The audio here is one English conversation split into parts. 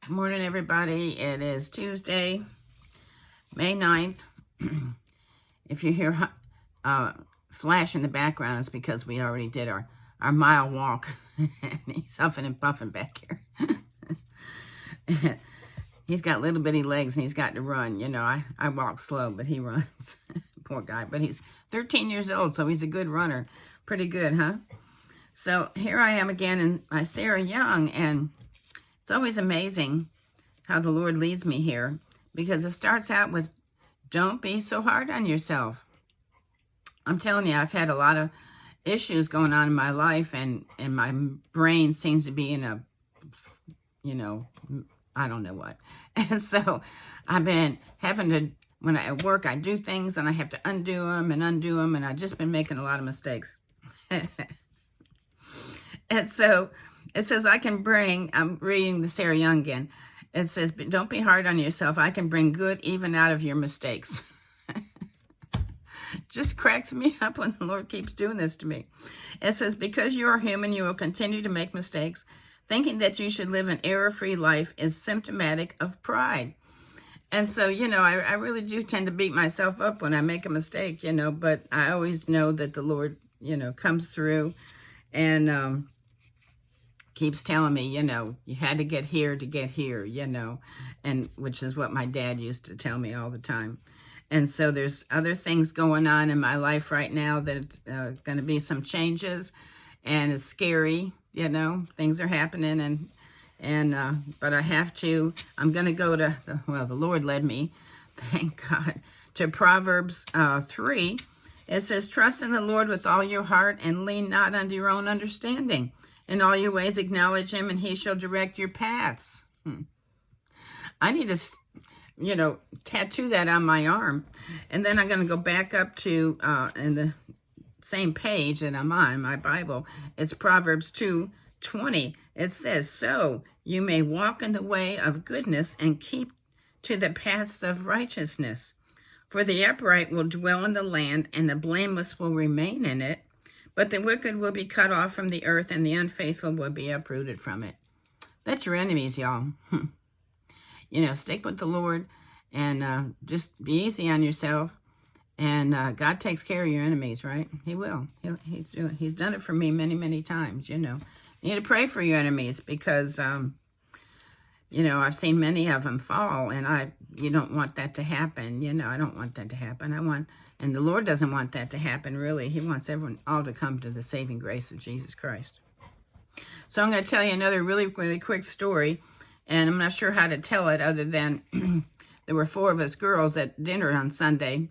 Morning, everybody. It is Tuesday, May 9th. If you hear flash in the background, it's because we already did our mile walk. And he's huffing and puffing back here. He's got little bitty legs and he's got to run. You know, I walk slow, but he runs. Poor guy. But he's 13 years old, so he's a good runner. Pretty good, huh? So here I am again in my Sarah Young, and it's always amazing how the Lord leads me here, because it starts out with, don't be so hard on yourself. I'm telling you, I've had a lot of issues going on in my life, and my brain seems to be in a, I don't know what. And so I've been having to, when I at work, I do things and I have to undo them, and I've just been making a lot of mistakes. And so it says, I'm reading the Sarah Young again. It says, don't be hard on yourself. I can bring good even out of your mistakes. Just cracks me up when the Lord keeps doing this to me. It says, because you are human, you will continue to make mistakes. Thinking that you should live an error-free life is symptomatic of pride. And so, I really do tend to beat myself up when I make a mistake, but I always know that the Lord, comes through and keeps telling me, you had to get here to get here, and which is what my dad used to tell me all the time. And so there's other things going on in my life right now that going to be some changes, and it's scary, things are happening, but I have to, I'm going to go to, the Lord led me, thank God, to Proverbs 3. It says, trust in the Lord with all your heart and lean not unto your own understanding. In all your ways acknowledge him, and he shall direct your paths. I need to, tattoo that on my arm. And then I'm going to go back up to, in the same page that I'm on, my Bible, it's Proverbs 2:20. It says, so you may walk in the way of goodness and keep to the paths of righteousness. For the upright will dwell in the land, and the blameless will remain in it. But the wicked will be cut off from the earth, and the unfaithful will be uprooted from it. That's your enemies, y'all. Stick with the Lord, and just be easy on yourself. And God takes care of your enemies, right? He will. He's done it for me many, many times, You need to pray for your enemies, because, I've seen many of them fall, and you don't want that to happen. I don't want that to happen. And the Lord doesn't want that to happen, really. He wants everyone all to come to the saving grace of Jesus Christ. So I'm going to tell you another really, really quick story, and I'm not sure how to tell it other than there were 4 of us girls at dinner on Sunday,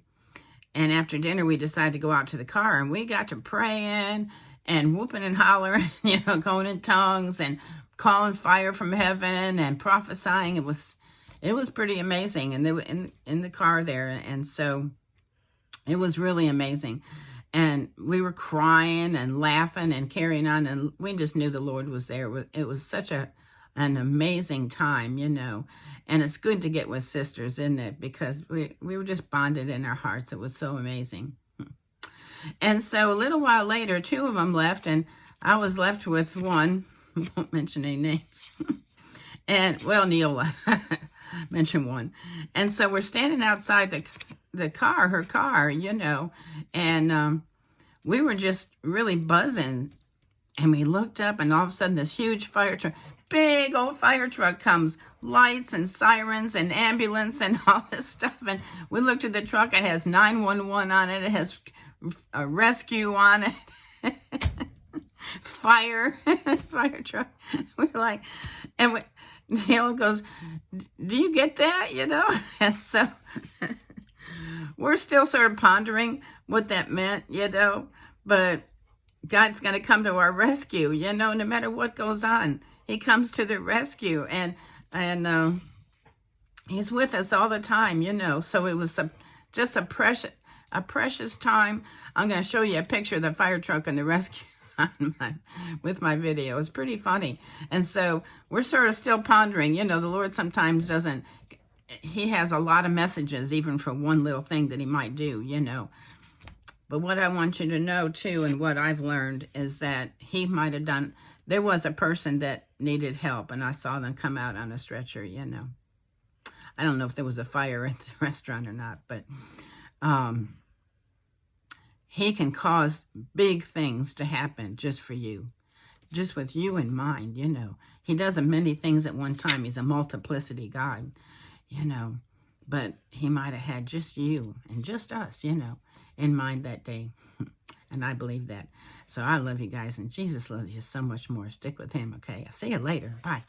and after dinner we decided to go out to the car, and we got to praying and whooping and hollering, going in tongues and calling fire from heaven and prophesying. It was pretty amazing, and they were in the car there, and so it was really amazing. And we were crying and laughing and carrying on, and we just knew the Lord was there. It was such an amazing time, And it's good to get with sisters, isn't it? Because we were just bonded in our hearts. It was so amazing. And so a little while later, 2 of them left, and I was left with one. I won't mention any names. And, Neola mentioned one. And so we're standing outside the car, her car, and we were just really buzzing. And we looked up, and all of a sudden this huge fire truck, big old fire truck comes, lights and sirens and ambulance and all this stuff. And we looked at the truck, it has 911 on it, it has a rescue on it, fire truck. We're like, and Neil goes, do you get that, And so we're still sort of pondering what that meant, but God's going to come to our rescue, no matter what goes on. He comes to the rescue, and he's with us all the time, So it was just a precious time. I'm going to show you a picture of the fire truck and the rescue with my video. It's pretty funny. And so we're sort of still pondering, the Lord sometimes doesn't, he has a lot of messages, even for one little thing that he might do, But what I want you to know, too, and what I've learned is that he might have done There was a person that needed help, and I saw them come out on a stretcher, you know. I don't know if there was a fire at the restaurant or not, but he can cause big things to happen just for you, just with you in mind, you know. He does many things at one time. He's a multiplicity God, you know. But he might have had just you and just us, you know, in mind that day. And I believe that. So I love you guys, and Jesus loves you so much more. Stick with him, okay? I'll see you later. Bye.